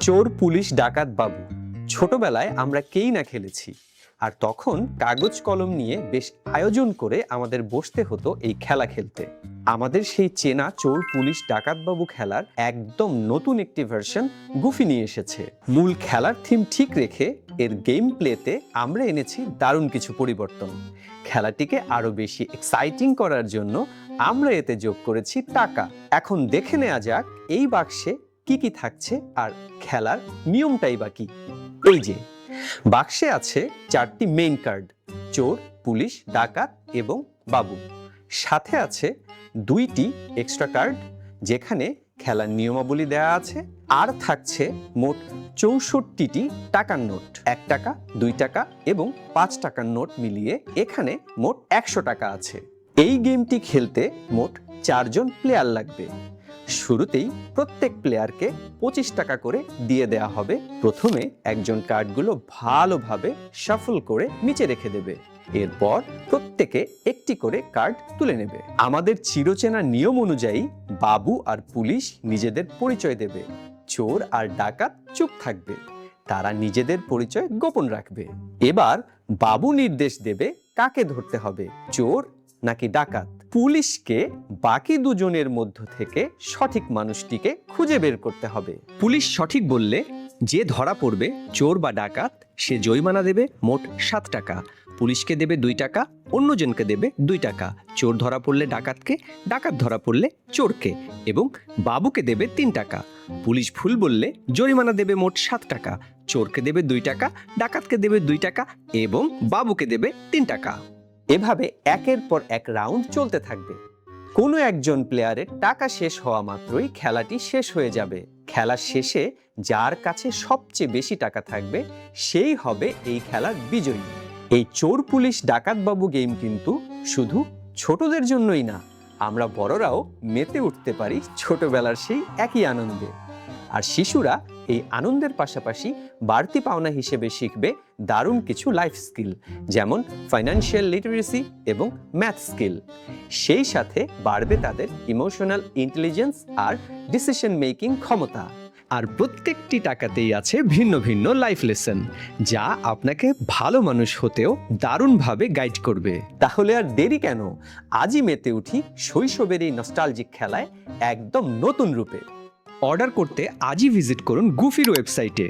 চোর পুলিশ ডাকাত বাবু ছোটবেলায় আমরা কেই না খেলেছি, আর তখন কাগজ কলম নিয়ে বেশ আয়োজন করে আমাদের বসতে হতো এই খেলা খেলতে। আমাদের সেই চেনা চোর পুলিশ ডাকাত বাবু খেলার একদম নতুন একটি ভার্সন গুফি নিয়ে এসেছে। মূল খেলার থিম ঠিক রেখে এর গেম প্লেতে আমরা এনেছি দারুণ কিছু পরিবর্তন। খেলাটিকে আরো বেশি এক্সাইটিং করার জন্য আমরা এতে যোগ করেছি টাকা। এখন দেখে নেওয়া যাক এই বাক্সে কি কি থাকছে আর খেলার নিয়মটাই বা কি। এই যে বাক্সে আছে 4টি মেইন কার্ড, চোর, পুলিশ, ডাকাত এবং বাবু। সাথে আছে 2টি এক্সট্রা কার্ড যেখানে খেলার নিয়মাবলী দেয়া আছে, আর থাকছে মোট 64টি টাকার নোট। 1 টাকা, 2 টাকা এবং 5 টাকার নোট মিলিয়ে এখানে মোট 100 টাকা আছে। এই গেমটি খেলতে মোট 4 জন প্লেয়ার লাগবে। শুরুতেই প্রত্যেক প্লেয়ারকে 25 টাকা করে দিয়ে দেয়া হবে। প্রথমে একজন কার্ডগুলো ভালোভাবে শাফল করে নিচে রেখে দেবে। এরপর প্রত্যেকে একটি করে কার্ড তুলে নেবে। আমাদের চিরচেনা নিয়ম অনুযায়ী বাবু আর পুলিশ নিজেদের পরিচয় দেবে, চোর আর ডাকাত চুপ থাকবে, তারা নিজেদের পরিচয় গোপন রাখবে। এবার বাবু নির্দেশ দেবে কাকে ধরতে হবে, চোর নাকি ডাকাত। পুলিশকে বাকি দুজনের মধ্য থেকে সঠিক মানুষটিকে খুঁজে বের করতে হবে। পুলিশ সঠিক বললে যে ধরা পড়বে চোর বা ডাকাত সে জরিমানা দেবে মোট 7 টাকা। পুলিশকে দেবে 2 টাকা, অন্যজনকে দেবে 2 টাকা। চোর ধরা পড়লে ডাকাতকে, ডাকাত ধরা পড়লে চোরকে এবং বাবুকে দেবে 3 টাকা। পুলিশ ভুল বললে জরিমানা দেবে মোট 7 টাকা। চোরকে দেবে 2 টাকা, ডাকাতকে দেবে 2 টাকা এবং বাবুকে দেবে 3 টাকা। এভাবে একের পর এক রাউন্ড চলতে থাকবে। কোনো একজন প্লেয়ারের টাকা শেষ হওয়া মাত্রই খেলাটি শেষ হয়ে যাবে। খেলার শেষে যার কাছে সবচেয়ে বেশি টাকা থাকবে সেই হবে এই খেলার বিজয়ী। এই চোর পুলিশ ডাকাত বাবু গেম কিন্তু শুধু ছোটদের জন্যই না, আমরা বড়রাও মেতে উঠতে পারি ছোটবেলার সেই একই আনন্দে। আর শিশুরা এই আনন্দের পাশাপাশি বাড়তি পাওনা হিসেবে শিখবে দারুণ কিছু লাইফ স্কিল, যেমন ফাইন্যান্সিয়াল লিটারেসি এবং ম্যাথ স্কিল। সেই সাথে বাড়বে তাদের ইমোশনাল ইন্টেলিজেন্স আর ডিসিশন মেকিং ক্ষমতা। আর প্রত্যেকটি টাকাতেই আছে ভিন্ন ভিন্ন লাইফ লেসন, যা আপনাকে ভালো মানুষ হতেও দারুণভাবে গাইড করবে। তাহলে আর দেরি কেন, আজই মেতে উঠি শৈশবের এই নস্টালজিক খেলায় একদম নতুন রূপে। অর্ডার করতে আজই ভিজিট করুন গুফির ওয়েবসাইটে।